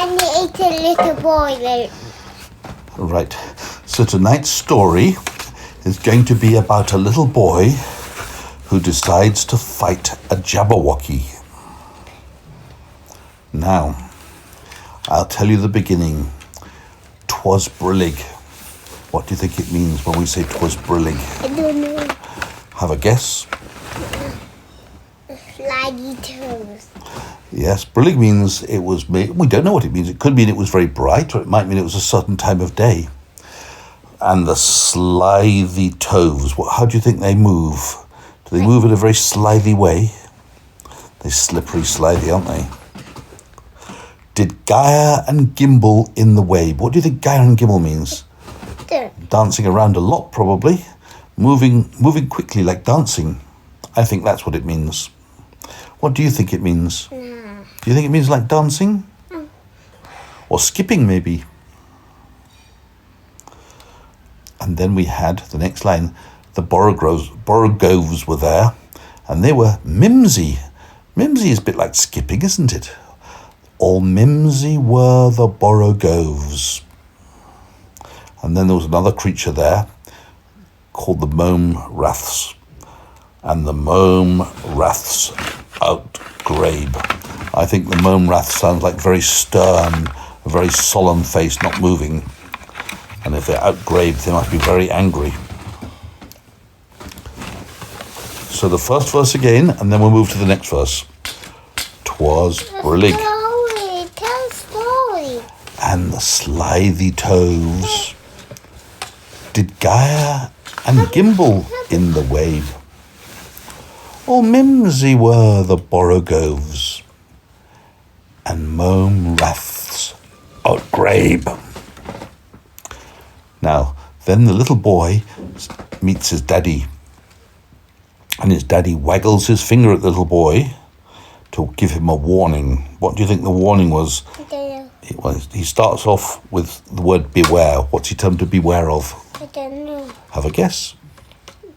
And he ate a little boy. Right. So tonight's story is going to be about a little boy who decides to fight a jabberwocky. Now, I'll tell you the beginning. 'Twas brillig. What do you think it means when we say 'twas brillig? I don't know. Have a guess? Slidey toes. Yes, brillig means it was made. We don't know what it means. It could mean it was very bright, or it might mean it was a certain time of day. And the slithy toes, how do you think they move? Do they move in a very slithy way? They're slippery, slithy, aren't they? Did gyre and gimble in the wabe. What do you think gyre and gimble means? Dancing around a lot, probably. Moving quickly like dancing. I think that's what it means. What do you think it means? No. Do you think it means like dancing? No. Or skipping, maybe? And then we had, the next line, the borogoves were there, and they were mimsy. Mimsy is a bit like skipping, isn't it? All mimsy were the borogoves. And then there was another creature there called the mome raths. And the mome raths outgrabe. I think the mome rath sounds like very stern, a very solemn face, not moving. And if they're outgrabe, they must be very angry. So the first verse again, and then we'll move to the next verse. 'Twas brillig. Tell a story. And the slithy toes did gyre and gimble in the wabe. All mimsy were the borogoves, and mome raths outgrabe. Now, then the little boy meets his daddy, and his daddy waggles his finger at the little boy to give him a warning. What do you think the warning was? I don't know. He starts off with the word beware. What's he told him to beware of? I don't know. Have a guess.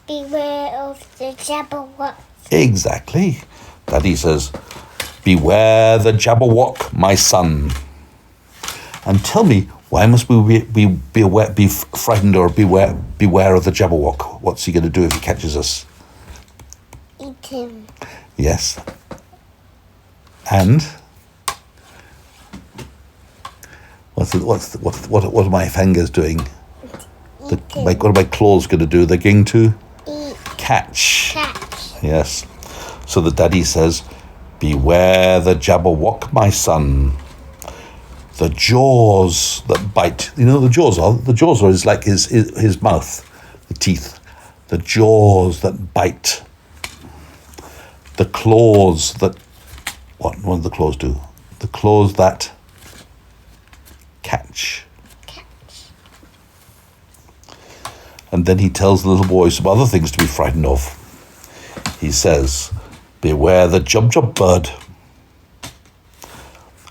Beware of the jabberwock. Exactly. Daddy says, beware the jabberwock, my son. And tell me, why must we be frightened or beware of the jabberwock? What's he going to do if he catches us? Eat him. Yes. And what are my fingers doing? What are my claws going to do? They're going to Eat. catch. Catch. Yes. So the daddy says, beware the jabberwock, my son. The jaws that bite. You know what the jaws are? The jaws are like his mouth, the teeth. The jaws that bite. The claws that... What do the claws do? The claws that catch. And then he tells the little boy some other things to be frightened of. He says, beware the jub bird.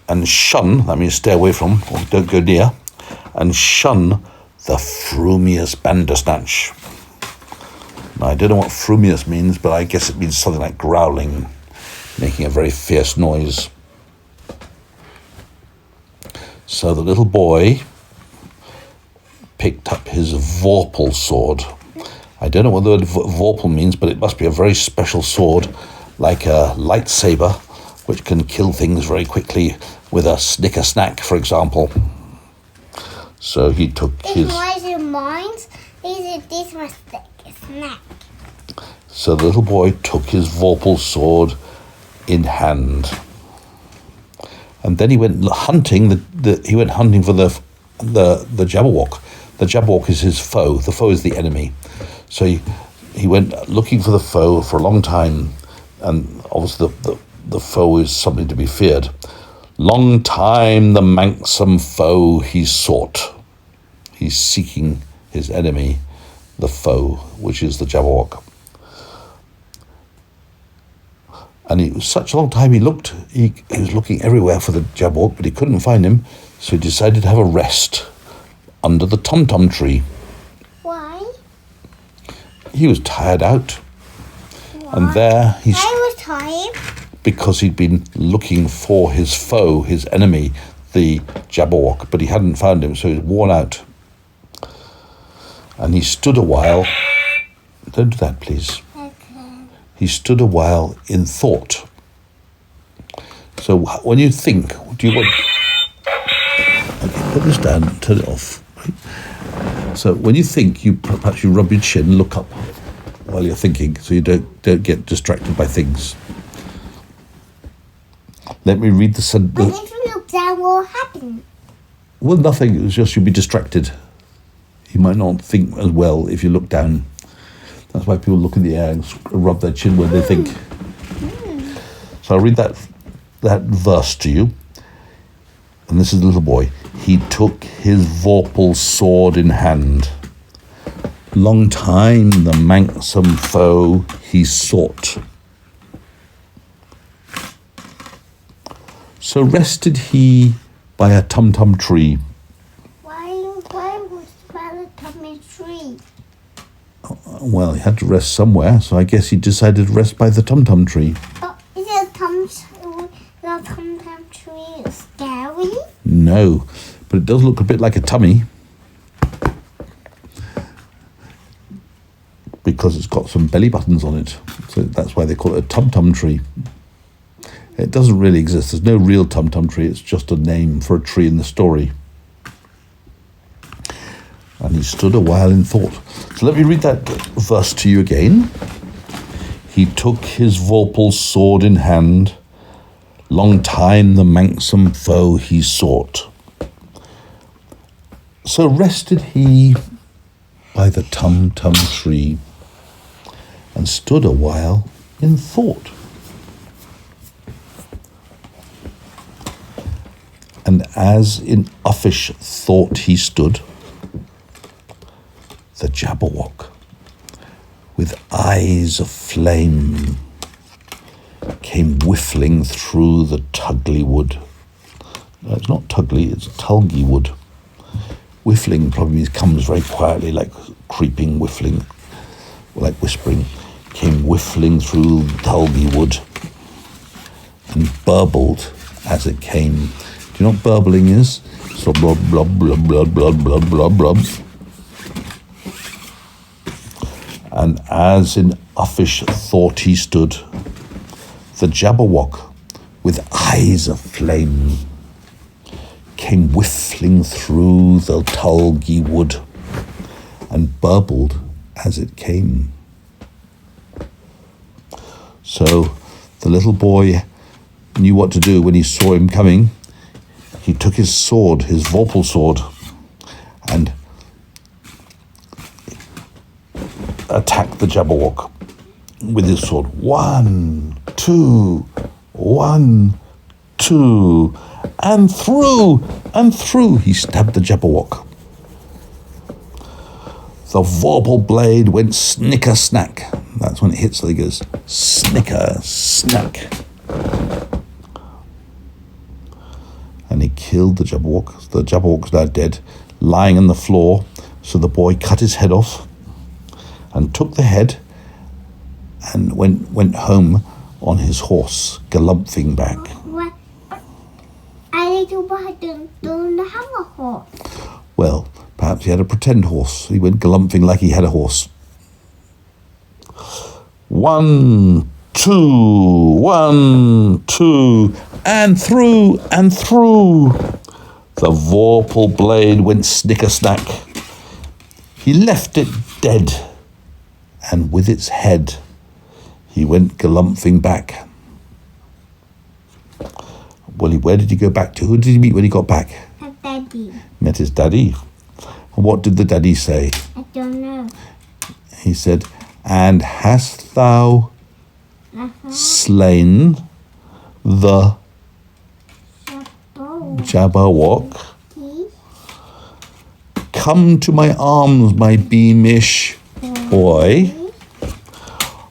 And shun, that means stay away from, or don't go near, and shun the frumious bandersnatch. Now, I don't know what frumious means, but I guess it means something like growling, making a very fierce noise. So the little boy picked up his vorpal sword. I don't know what the word vorpal means, but it must be a very special sword, like a lightsaber, which can kill things very quickly with a snicker snack, for example. So he took his... These must take a snack. So the little boy took his vorpal sword in hand. And then he went hunting. He went hunting for the jabberwock. The jabberwock is his foe. The foe is the enemy. So he went looking for the foe for a long time, and obviously the foe is something to be feared. Long time the manxome foe he sought. He's seeking his enemy, the foe, which is the jabberwock. And it was such a long time he looked. He was looking everywhere for the jabberwock, but he couldn't find him. So he decided to have a rest under the tom-tom tree. Why? He was tired out. Why? And there I was tired. because he'd been looking for his foe, his enemy, the jabberwock, but he hadn't found him, so he was worn out. And he stood a while. Don't do that, please. Okay. He stood a while in thought. So when you think, do you want... Okay, put this down, turn it off. Right? So when you think, perhaps you rub your chin, look up while you're thinking, so you don't get distracted by things. Let me read the sentence. But if you look down, what will happen? Well, nothing. It's just you'll be distracted. You might not think as well if you look down. That's why people look in the air and rub their chin when they think. So I'll read that verse to you. And this is the little boy. He took his vorpal sword in hand. Long time the manxome foe he sought. So rested he by a tum-tum tree. Why was by the tummy tree? Well, he had to rest somewhere, so I guess he decided to rest by the tum-tum tree. But is the tum-tum tree scary? No, but it does look a bit like a tummy. Because it's got some belly buttons on it. So that's why they call it a tum-tum tree. It doesn't really exist. There's no real tum-tum tree. It's just a name for a tree in the story. And he stood a while in thought. So let me read that verse to you again. He took his vorpal sword in hand. Long time the manxome foe he sought. So rested he by the tum-tum tree and stood a while in thought. And as in uffish thought he stood, the jabberwock, with eyes of flame, came whiffling through the tugly wood. No, it's not tugly, it's tulgy wood. Whiffling probably means comes very quietly, like creeping, whiffling, like whispering. Came whiffling through tulgy wood and burbled as it came. Do you know what burbling is? So blub, blub, blub, blub, blub, blub, blub, blub. And as in uffish thought he stood, the jabberwock, with eyes of flame, came whiffling through the tulgy wood and burbled as it came. So the little boy knew what to do when he saw him coming. He took his sword, his vorpal sword, and attacked the jabberwock with his sword. 1, 2, 1, 2, and through he stabbed the jabberwock. The vorpal blade went snicker-snack. That's when it hits, so it goes snicker-snack. And he killed the jabberwock. The jabberwock's now dead, lying on the floor. So the boy cut his head off and took the head and went home on his horse, galumphing back. What? I little boy don't have a horse. Well, perhaps he had a pretend horse. He went galumphing like he had a horse. 1, 2, 1, 2, and through. The vorpal blade went snicker-snack. He left it dead, and with its head he went galumphing back. Well, where did he go back to? Who did he meet when he got back? A daddy. Met his daddy. And what did the daddy say? I don't know. He said, "And hast thou slain the jabberwock? Come to my arms, my beamish boy.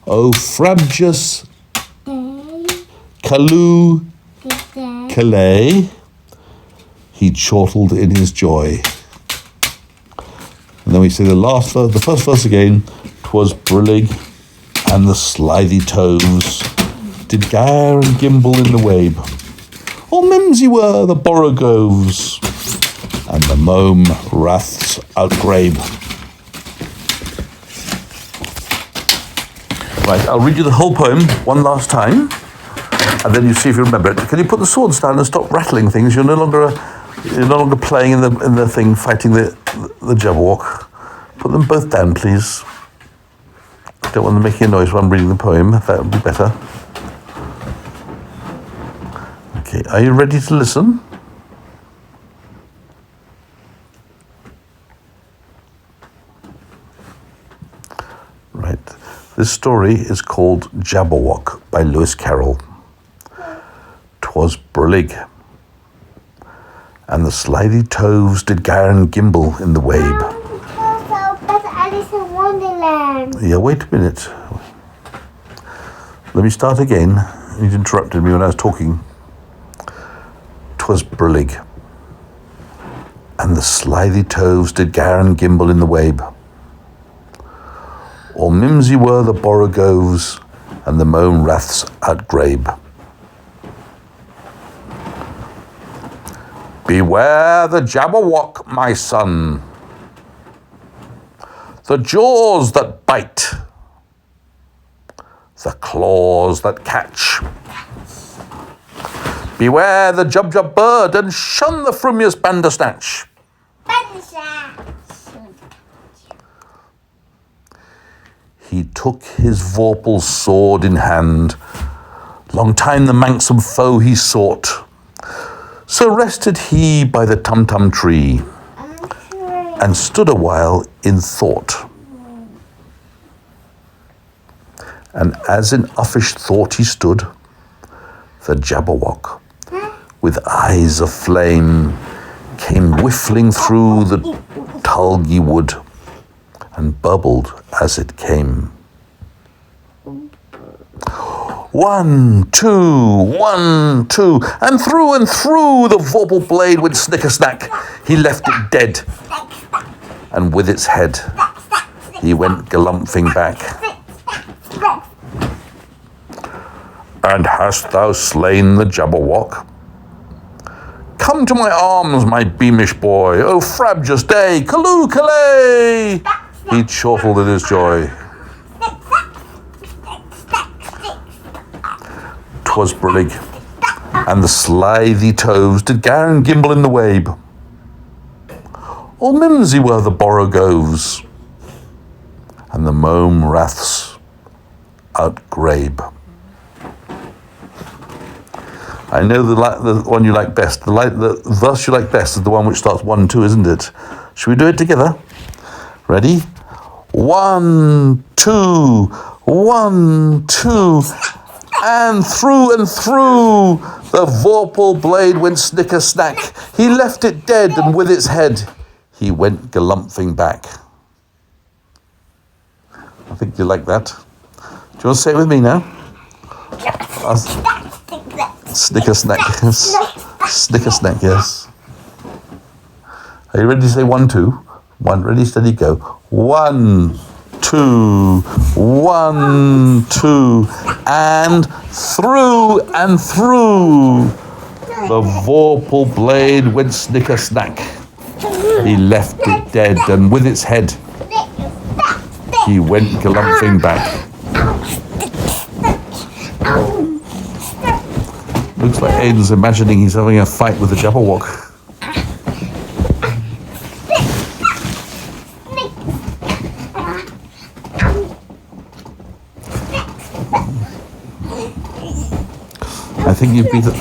O frabjous Calloo Calais." He chortled in his joy. And then we say the first verse again. 'Twas brillig, and the slithy toves did gyre and gimble in the wabe. Oh, mimsy were the borogoves, and the mome raths outgrabe. Right, I'll read you the whole poem one last time, and then you see if you remember it. Can you put the swords down and stop rattling things? You're no longer playing in the thing, fighting the jabberwock. Put them both down, please. I don't want them making a noise while I'm reading the poem. That would be better. Okay, are you ready to listen? Right. This story is called Jabberwock by Lewis Carroll. 'Twas brillig, and the slithy toves did gyre and gimble in the wabe. That's Alice in Wonderland. Yeah, wait a minute. Let me start again. You interrupted me when I was talking. 'Twas brillig, and the slithy toves did gyre and gimble in the wabe. All mimsy were the borogoves, and the mome raths outgrabe. Beware the jabberwock, my son, the jaws that bite, the claws that catch. Beware the jub bird, and shun the frumious bandersnatch. He took his vorpal's sword in hand, long time the manxome foe he sought. So rested he by the tum-tum tree, and stood a while in thought. And as in uffish thought he stood, the jabberwock, with eyes of flame, came whiffling through the tulgey wood, and bubbled as it came. 1, 2, 1, 2, and through the vorpal blade went snicker-snack. He left it dead, and with its head he went galumphing back. And hast thou slain the jabberwock? Come to my arms, my beamish boy, O frabjous day, callooh, callay! He chortled in his joy. 'Twas brillig, and the slithy toves did gyre and gimble in the wabe. All mimsy were the borogoves, and the mome raths outgrabe. I know the one you like best. The verse you like best is the one which starts 1, 2, isn't it? Should we do it together? Ready? 1, 2, 1, 2, and through the vorpal blade went snicker-snack. He left it dead, and with its head he went galumphing back. I think you like that. Do you want to say it with me now? Snicker-snack, yes. Snicker-snack, yes. Are you ready to say 1, 2? 1, ready, steady, go. 1, 2, 1, 2, and through the vorpal blade went snicker-snack. He left it dead, and with its head he went galumphing back. Looks like Aiden's imagining he's having a fight with the jabberwock.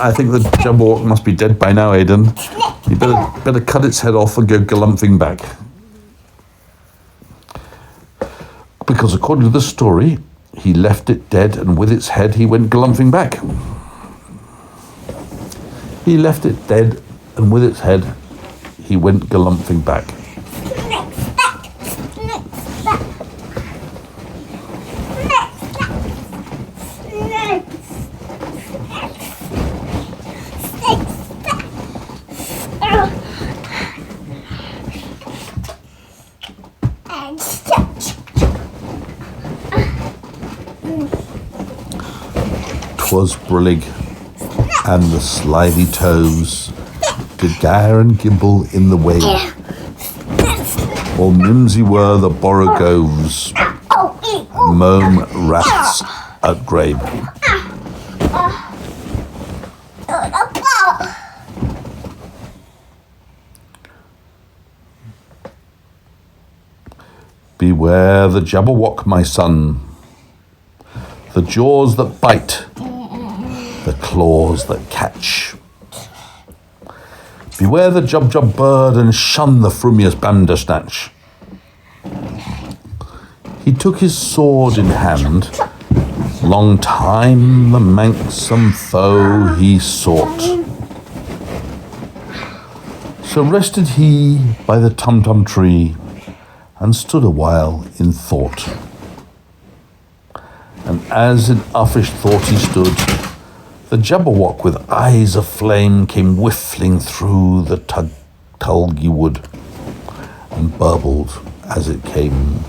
I think the jabberwock must be dead by now, Aiden. You better cut its head off and go galumphing back. Because according to this story, he left it dead, and with its head he went galumphing back. He left it dead, and with its head he went galumphing back. 'Twas brillig, and the slithy toes did gyre and gimble in the wave. All mimsy were the borogoves, and mome rats at grabe. Beware the jabberwock, my son, the jaws that bite, the claws that catch. Beware the jub bird, and shun the frumious bandersnatch. He took his sword in hand, long time the manxome foe he sought. So rested he by the tum-tum tree, and stood a while in thought. And as in uffish thought he stood, the jabberwock with eyes aflame came whiffling through the tulgey wood, and burbled as it came.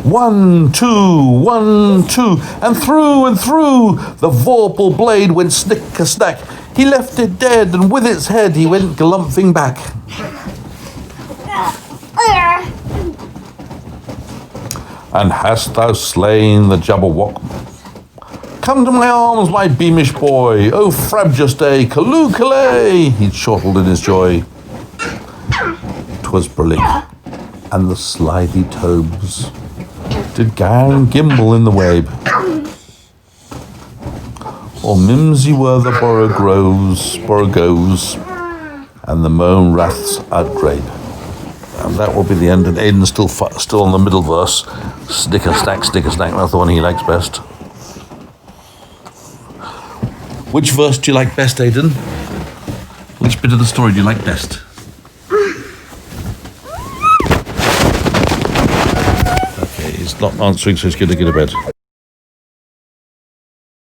1, 2, 1, 2, and through the vorpal blade went snick-a-snack. He left it dead, and with its head he went galumphing back. And hast thou slain the jabberwock? Come to my arms, my beamish boy. Oh, frabjous day, callooh, callay, he chortled in his joy. 'Twas brillig, and the slithy toves did gyre and gimble in the wabe. All mimsy were the borogoves, and the mome raths at grabe. And that will be the end. And Aiden's still on the middle verse. Snicker-snack, snicker-snack. That's the one he likes best. Which verse do you like best, Aiden? Which bit of the story do you like best? Okay, he's not answering, so he's going to get to bed.